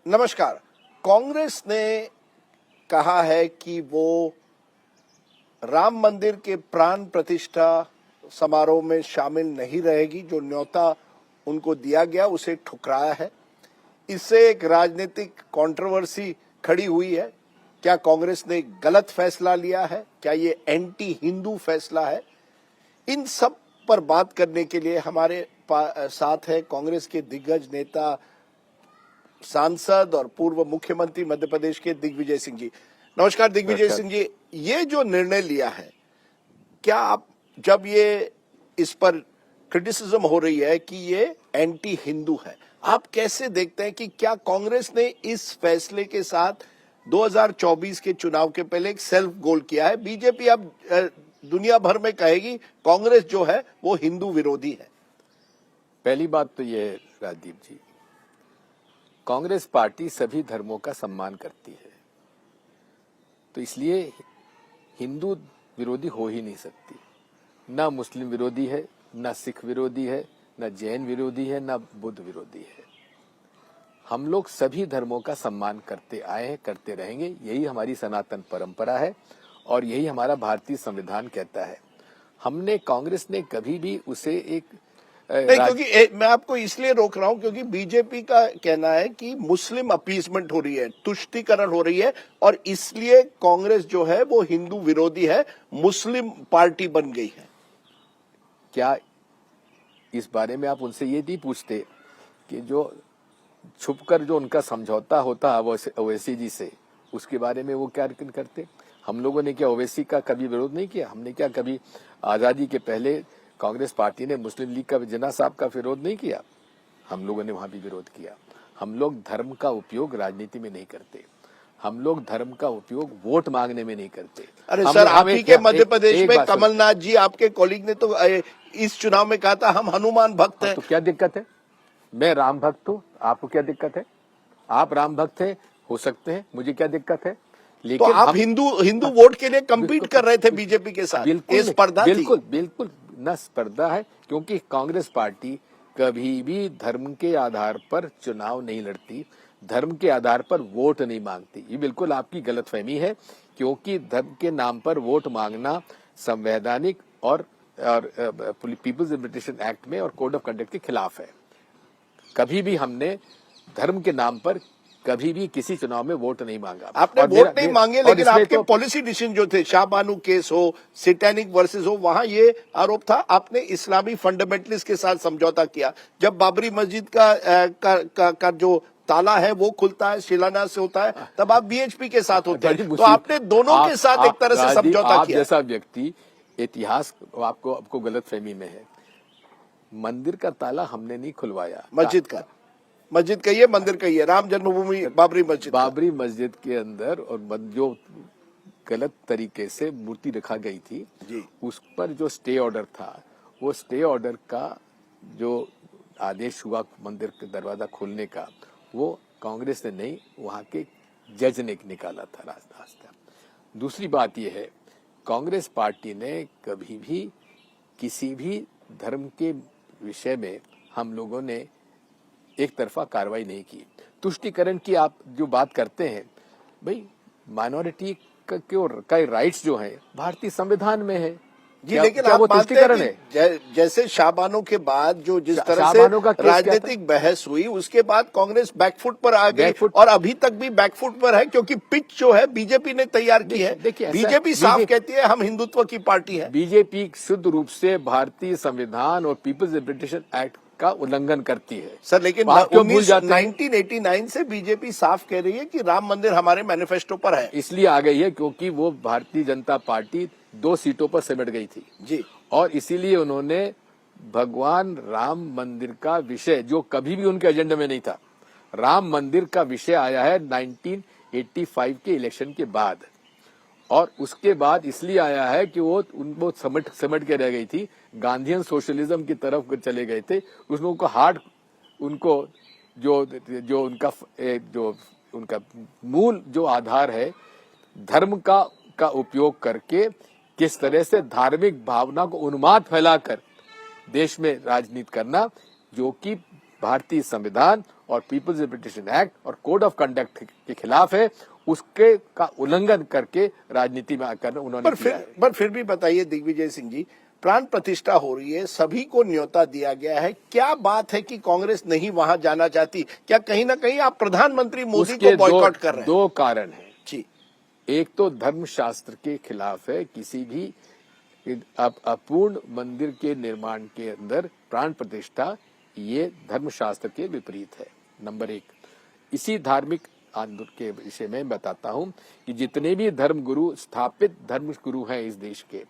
नमस्कार। कांग्रेस ने कहा है कि वो राम मंदिर के प्राण प्रतिष्ठा समारोह में शामिल नहीं रहेगी। जो न्योता उनको दिया गया उसे ठुकराया है। इससे एक राजनीतिक कंट्रोवर्सी खड़ी हुई है। क्या कांग्रेस ने गलत फैसला लिया है? क्या ये एंटी हिंदू फैसला है? इन सब पर बात करने के लिए हमारे साथ है कांग्रेस के दिग्गज नेता, सांसद और पूर्व मुख्यमंत्री मध्य प्रदेश के दिग्विजय सिंह जी। नमस्कार दिग्विजय सिंह जी। ये जो निर्णय लिया है, क्या आप, जब ये इस पर क्रिटिसिज्म हो रही है कि ये एंटी हिंदू है, आप कैसे देखते हैं कि क्या कांग्रेस ने इस फैसले के साथ 2024 के चुनाव के पहले एक सेल्फ गोल किया है? बीजेपी अब दुनिया भर में कहेगी कांग्रेस जो है वो हिंदू विरोधी है। पहली बात तो ये है राजदीप जी, कांग्रेस पार्टी सभी धर्मों का सम्मान करती है, तो इसलिए हिंदू विरोधी हो ही नहीं सकती। ना मुस्लिम विरोधी है, ना सिख विरोधी है, ना जैन विरोधी है, ना बुद्ध विरोधी है। हम लोग सभी धर्मों का सम्मान करते आए हैं, करते रहेंगे। यही हमारी सनातन परंपरा है और यही हमारा भारतीय संविधान कहता है। हमने, कांग्रेस ने कभी भी उसे एक नहीं, क्योंकि मैं आपको इसलिए रोक रहा हूं क्योंकि बीजेपी का कहना है कि मुस्लिम अपीसमेंट हो रही है, तुष्टीकरण हो रही है और इसलिए कांग्रेस जो है वो हिंदू विरोधी है, मुस्लिम पार्टी बन गई है। क्या इस बारे में आप उनसे ये नहीं पूछते कि जो छुपकर जो उनका समझौता होता ओवैसी जी से, उसके बारे में वो क्या करते? हम लोगों ने क्या ओवैसी का कभी विरोध नहीं किया? हमने क्या कभी आजादी के पहले कांग्रेस पार्टी ने मुस्लिम लीग का, जिन्ना साहब का विरोध नहीं किया? हम लोगों ने वहां भी विरोध किया। हम लोग धर्म का उपयोग राजनीति में नहीं करते। हम लोग धर्म का उपयोग वोट मांगने में नहीं करते। अरे सर, आप ही के मध्य प्रदेश में कमलनाथ जी, आपके कॉलीग ने तो इस चुनाव में कहा था हम हनुमान भक्त हैं। तो क्या दिक्कत है? मैं राम भक्त हूँ, आपको क्या दिक्कत है? आप राम भक्त हैं, हो सकते हैं, मुझे क्या दिक्कत है? लेकिन तो आप हिंदू वोट के लिए कम्पीट कर रहे थे बीजेपी के साथ। बिल्कुल न स्पर्धा है, क्योंकि कांग्रेस पार्टी कभी भी धर्म के आधार पर चुनाव नहीं लड़ती, धर्म के आधार पर वोट नहीं मांगती। ये बिल्कुल आपकी गलतफहमी है, क्योंकि धर्म के नाम पर वोट मांगना संवैधानिक और पीपल्स लिबरेशन एक्ट में और कोड ऑफ कंडक्ट के खिलाफ है। कभी भी हमने धर्म के नाम पर कभी भी किसी चुनाव में वोट नहीं मांगा। आपने वोट नहीं मांगे, लेकिन आपके पॉलिसी डिसीजन जो थे, शाहबानू केस हो, सैटेनिक वर्सेस हो, वहां ये आरोप था आपने इस्लामी फंडामेंटलिस्ट के साथ समझौता किया। जब बाबरी मस्जिद का जो ताला है वो खुलता है, शिलान्यास से होता है, तब आप बीएचपी के साथ होते हैं। तो आपने दोनों के साथ एक तरह से समझौता किया। जैसा व्यक्ति इतिहास आपको गलतफहमी में है। मंदिर का ताला हमने नहीं खुलवाया, मस्जिद का ये, मंदिर का ये, राम जन्मभूमि बाबरी मस्जिद के अंदर और जो गलत तरीके से मूर्ति रखा गई थी जी, उस पर जो स्टे ऑर्डर था, वो स्टे ऑर्डर का जो आदेश हुआ मंदिर का दरवाजा खोलने का, वो कांग्रेस ने नहीं, वहां के जज ने निकाला था रास्ता। दूसरी बात यह है, कांग्रेस पार्टी ने कभी भी किसी भी धर्म के विषय में हम लोगों ने एक तरफा कार्रवाई नहीं की। तुष्टीकरण की आप जो बात करते हैं, भाई माइनॉरिटी का राइट्स जो है भारतीय संविधान में है जी, लेकिन आप मानते हैं जैसे शाहबानू के बाद जो जिस तरह से राजनीतिक बहस हुई, उसके बाद कांग्रेस बैकफुट पर आ गई और अभी तक भी बैकफुट पर है, क्योंकि पिच जो है बीजेपी ने तैयार की है। बीजेपी साफ कहती है हम हिंदुत्व की पार्टी है। बीजेपी शुद्ध रूप से भारतीय संविधान और पीपल्स लिबरेशन एक्ट का उल्लंघन करती है सर, लेकिन 1989 से बीजेपी साफ कह रही है कि राम मंदिर हमारे मैनिफेस्टो पर है। इसलिए आ गई है क्योंकि वो भारतीय जनता पार्टी 2 सीटों पर सिमट गई थी जी, और इसीलिए उन्होंने भगवान राम मंदिर का विषय, जो कभी भी उनके एजेंडे में नहीं था, राम मंदिर का विषय आया है 1985 के इलेक्शन के बाद, और उसके बाद इसलिए आया है कि वो सिमट के रह गई थी, गांधीयन सोशलिज्म की तरफ चले गए थे। उसमें उनको जो उनका मूल जो आधार है धर्म का उपयोग करके किस तरह से धार्मिक भावना को उन्माद फैलाकर देश में राजनीति करना, जो कि भारतीय संविधान और पीपल्स रिप्रेजेंटेशन एक्ट और कोड ऑफ कंडक्ट के खिलाफ है, उसके का उल्लंघन करके राजनीति में आकर उन्होंने किया है। पर फिर भी बताइए दिग्विजय सिंह जी, प्राण प्रतिष्ठा हो रही है, सभी को न्योता दिया गया है, क्या बात है कि कांग्रेस नहीं वहां जाना चाहती? क्या कहीं ना कहीं आप प्रधानमंत्री मोदी को बॉयकॉट कर रहे हैं? दो कारण है जी। एक तो धर्मशास्त्र के खिलाफ है, किसी भी अपूर्ण मंदिर के निर्माण के अंदर प्राण प्रतिष्ठा, ये धर्मशास्त्र के विपरीत है, नंबर एक। इसी धार्मिक आंदोलन के विषय में बताता हूं कि जितने भी धर्म गुरु, स्थापित धर्म गुरु हैं इस देश के,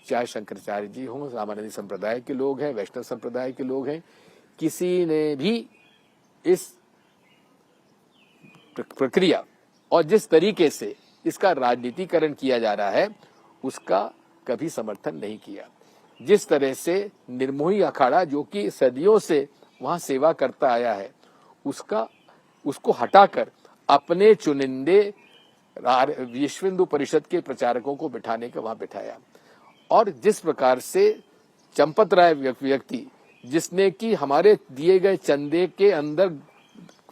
चाहे शंकराचार्य जी हों, रामानंदी संप्रदाय के लोग हैं, वैष्णव संप्रदाय के लोग हैं, किसी ने भी इस प्रक्रिया और जिस तरीके से इसका राजनीतिकरण किया जा रहा है उसका कभी समर्थन नहीं किया। जिस तरह से निर्मोही अखाड़ा जो कि सदियों से वहां सेवा करता आया है, उसको हटाकर अपने चुनिंदे विश्व हिंदू परिषद के प्रचारकों को बिठाने का वहां बिठाया। और जिस प्रकार से चंपत राय व्यक्ति, जिसने कि हमारे दिए गए चंदे के अंदर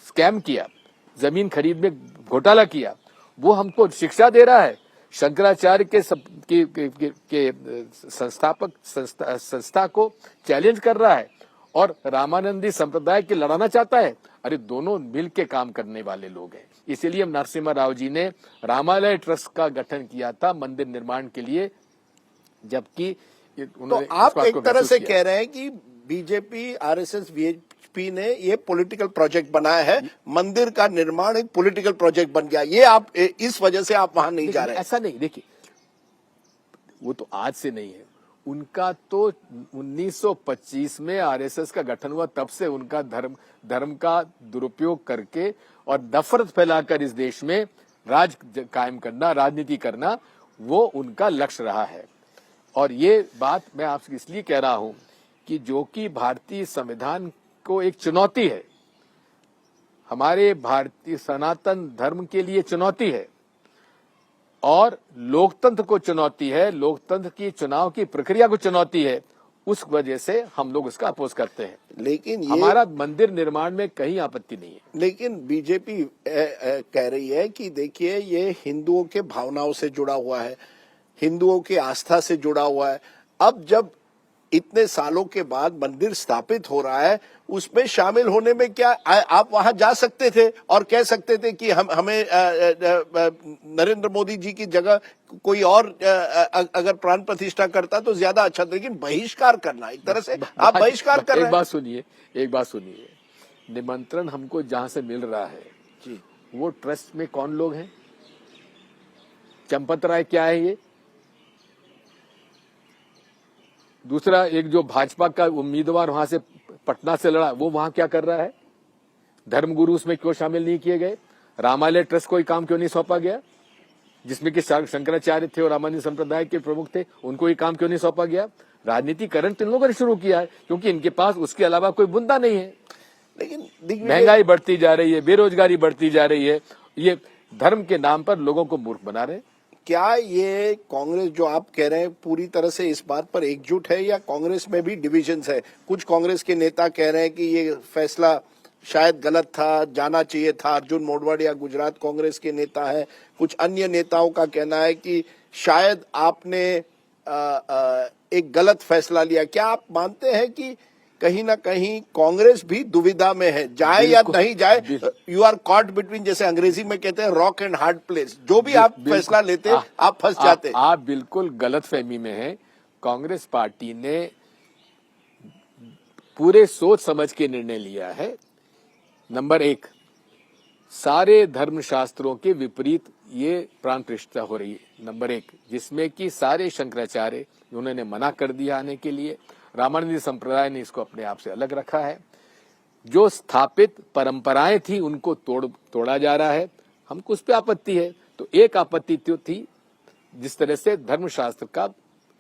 स्कैम किया, जमीन खरीद में घोटाला किया, वो हमको शिक्षा दे रहा है। शंकराचार्य के संस्थापक संस्था को चैलेंज कर रहा है और रामानंदी संप्रदाय के लड़ाना चाहता है। अरे दोनों मिल के काम करने वाले लोग हैं। इसीलिए नरसिम्हा राव जी ने रामालय ट्रस्ट का गठन किया था मंदिर निर्माण के लिए, जबकि तो आप एक तरह से कह रहे हैं कि बीजेपी, आरएसएस, वीएचपी ने ये पॉलिटिकल प्रोजेक्ट बनाया है, मंदिर का निर्माण एक पॉलिटिकल प्रोजेक्ट बन गया, ये आप इस वजह से आप वहां नहीं जा रहे हैं? ऐसा नहीं, देखिए वो तो आज से नहीं है, उनका तो 1925 में आरएसएस का गठन हुआ, तब से उनका धर्म का दुरुपयोग करके और नफरत फैलाकर इस देश में राज कायम करना, राजनीति करना, वो उनका लक्ष्य रहा है। और ये बात मैं आपसे इसलिए कह रहा हूं कि जो कि भारतीय संविधान को एक चुनौती है, हमारे भारतीय सनातन धर्म के लिए चुनौती है और लोकतंत्र को चुनौती है, लोकतंत्र की चुनाव की प्रक्रिया को चुनौती है, उस वजह से हम लोग इसका अपोज करते हैं। लेकिन हमारा मंदिर निर्माण में कहीं आपत्ति नहीं है। लेकिन बीजेपी कह रही है कि देखिए ये हिंदुओं के भावनाओं से जुड़ा हुआ है, हिंदुओं की आस्था से जुड़ा हुआ है। अब जब इतने सालों के बाद मंदिर स्थापित हो रहा है, उसमें शामिल होने में क्या आप वहां जा सकते थे और कह सकते थे कि हमें नरेंद्र मोदी जी की जगह कोई और अगर प्राण प्रतिष्ठा करता तो ज्यादा अच्छा था, लेकिन बहिष्कार करना एक तरह से आप बहिष्कार कर रहे हैं। एक बात सुनिए, निमंत्रण हमको जहां से मिल रहा है जी, वो ट्रस्ट में कौन लोग हैं? चंपत राय क्या है ये? दूसरा, एक जो भाजपा का उम्मीदवार वहां से पटना से लड़ा, वो वहां क्या कर रहा है? धर्मगुरु उसमें क्यों शामिल नहीं किए गए? रामालय ट्रस्ट को काम क्यों नहीं सौंपा गया, जिसमें कि शंकराचार्य थे और रामानंद संप्रदाय के प्रमुख थे, उनको ये काम क्यों नहीं सौंपा गया? राजनीतिकरण इन लोगों ने शुरू किया है, क्योंकि इनके पास उसके अलावा कोई मुद्दा नहीं है। लेकिन महंगाई बढ़ती जा रही है, बेरोजगारी बढ़ती जा रही है, ये धर्म के नाम पर लोगों को मूर्ख बना रहे हैं। क्या ये कांग्रेस जो आप कह रहे हैं पूरी तरह से इस बात पर एकजुट है, या कांग्रेस में भी डिविजन्स है? कुछ कांग्रेस के नेता कह रहे हैं कि ये फैसला शायद गलत था, जाना चाहिए था। अर्जुन मोढवाडिया गुजरात कांग्रेस के नेता है। कुछ अन्य नेताओं का कहना है कि शायद आपने एक गलत फैसला लिया। क्या आप मानते हैं कि कहीं ना कहीं कांग्रेस भी दुविधा में है, जाए या नहीं जाए? यू आर कॉट बिटवीन, जैसे अंग्रेजी में कहते हैं, रॉक एंड हार्ड प्लेस। जो भी आप फैसला लेते आप फंस जाते। आप बिल्कुल गलत फहमी में हैं। कांग्रेस पार्टी ने पूरे सोच समझ के निर्णय लिया है। नंबर एक, सारे धर्मशास्त्रों के विपरीत ये प्राण प्रतिष्ठा हो रही है, नंबर एक, जिसमें कि सारे शंकराचार्य उन्होंने मना कर दिया आने के लिए। रामानंदी संप्रदाय ने इसको अपने आप से अलग रखा है। जो स्थापित परंपराएं थी उनको तोड़ा जा रहा है, हमको उस पर आपत्ति है। तो एक आपत्ति तो थी जिस तरह से धर्मशास्त्र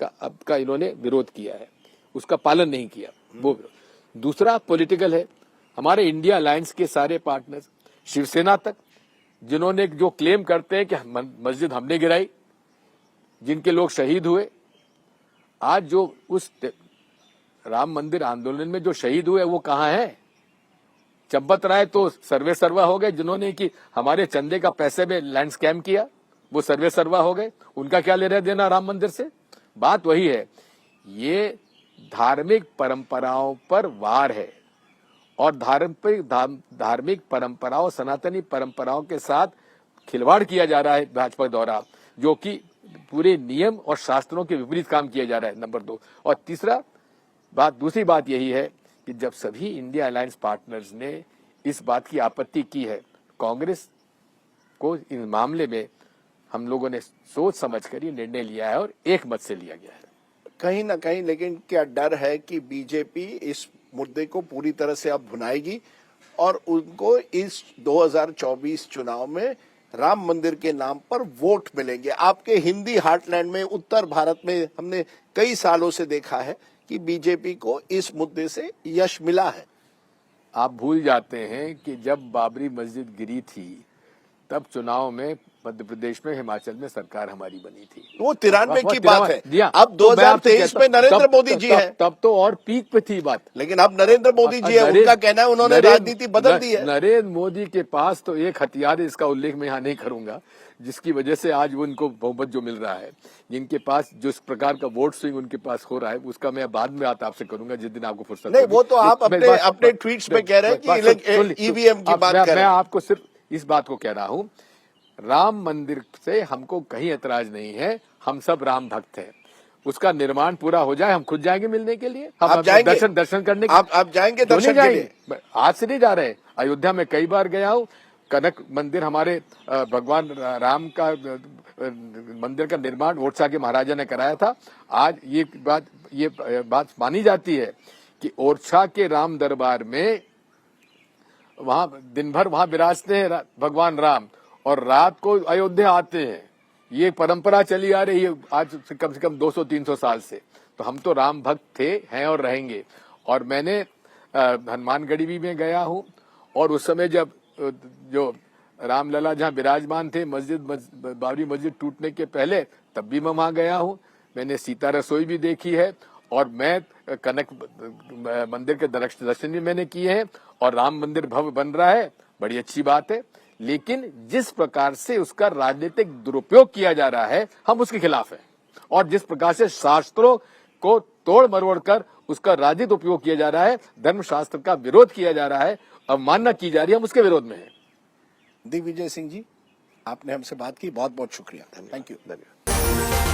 का इन्होंने विरोध किया है, उसका पालन नहीं किया, वो विरोध। दूसरा पॉलिटिकल है। हमारे इंडिया अलायंस के सारे पार्टनर्स, शिवसेना तक, जिन्होंने जो क्लेम करते हैं कि मस्जिद हमने गिराई, जिनके लोग शहीद हुए, आज जो उस राम मंदिर आंदोलन में जो शहीद हुए वो कहां है? चंपत राय तो सर्वे सर्वा हो गए, जिन्होंने कि हमारे चंदे का पैसे में लैंड स्कैम किया, वो सर्वे सर्वा हो गए। उनका क्या ले रहे देना राम मंदिर से? बात वही है, ये धार्मिक परंपराओं पर वार है और धार्मिक परंपराओं, सनातनी परंपराओं के साथ खिलवाड़ किया जा रहा है भाजपा द्वारा, जो कि पूरे नियम और शास्त्रों के विपरीत काम किया जा रहा है, नंबर 2। और दूसरी बात यही है कि जब सभी इंडिया अलायंस पार्टनर्स ने इस बात की आपत्ति की है, कांग्रेस को इस मामले में हम लोगों ने सोच समझ कर ये निर्णय लिया है और एक मत से लिया गया है। कहीं ना कहीं लेकिन क्या डर है कि बीजेपी इस मुद्दे को पूरी तरह से अब भुनाएगी और उनको इस 2024 चुनाव में राम मंदिर के नाम पर वोट मिलेंगे? आपके हिंदी हार्टलैंड में, उत्तर भारत में हमने कई सालों से देखा है कि बीजेपी को इस मुद्दे से यश मिला है। आप भूल जाते हैं कि जब बाबरी मस्जिद गिरी थी तब चुनाव में मध्य प्रदेश में, हिमाचल में सरकार हमारी बनी थी। वो 93 की बात है। अब 2023 में नरेंद्र मोदी जी है। तब तो और पीक पे थी बात। लेकिन अब नरेंद्र मोदी जी है, उनका कहना है उन्होंने राजनीति बदल दी है। नरेंद्र मोदी के पास तो एक हथियार है, इसका उल्लेख मैं यहाँ नहीं करूंगा, जिसकी वजह से आज वो उनको बहुमत जो मिल रहा है, जिनके पास जो इस प्रकार का वोट स्विंग उनके पास हो रहा है, उसका मैं बाद में आपसे करूंगा जिस दिन आपको फुर्सत नहीं। वो तो आप अपने ट्वीट्स में कह रहे हैं कि ईवीएम की बात कर रहे हैं। मैं आपको सिर्फ इस बात को कह रहा हूँ, राम मंदिर से हमको कहीं ऐतराज नहीं है, हम सब राम भक्त हैं। उसका निर्माण पूरा हो जाए, हम खुद जाएंगे मिलने के लिए। हम जाएंगे दर्शन करने के लिए। आप जाएंगे दर्शन के लिए? आज से नहीं जा रहे। अयोध्या में कई बार गया हूँ। कनक मंदिर, हमारे भगवान राम का मंदिर का निर्माण ओरछा के महाराजा ने कराया था। आज ये बात मानी जाती है कि ओरछा के राम दरबार में वहां दिन भर वहां विराजते हैं भगवान राम और रात को अयोध्या आते हैं। ये परंपरा चली आ रही है आज से कम 200-300 साल से। तो हम तो राम भक्त थे, हैं और रहेंगे। और मैंने हनुमानगढ़ी भी में गया हूँ और उस समय जब जो रामलला जहाँ विराजमान थे, बाबरी मस्जिद टूटने के पहले, तब भी मैं वहां गया हूँ। मैंने सीता रसोई भी देखी है और मैं कनक मंदिर के दर्शन भी मैंने किए हैं और राम मंदिर भव्य बन रहा है, बड़ी अच्छी बात है। लेकिन जिस प्रकार से उसका राजनीतिक दुरुपयोग किया जा रहा है, हम उसके खिलाफ हैं। और जिस प्रकार से शास्त्रों को तोड़ मरोड़ कर उसका राजनीतिक उपयोग किया जा रहा है, धर्मशास्त्र का विरोध किया जा रहा है, अवमानना की जा रही है, हम उसके विरोध में हैं। दिग्विजय सिंह जी, आपने हमसे बात की, बहुत बहुत शुक्रिया। Thank you. धन्यवाद।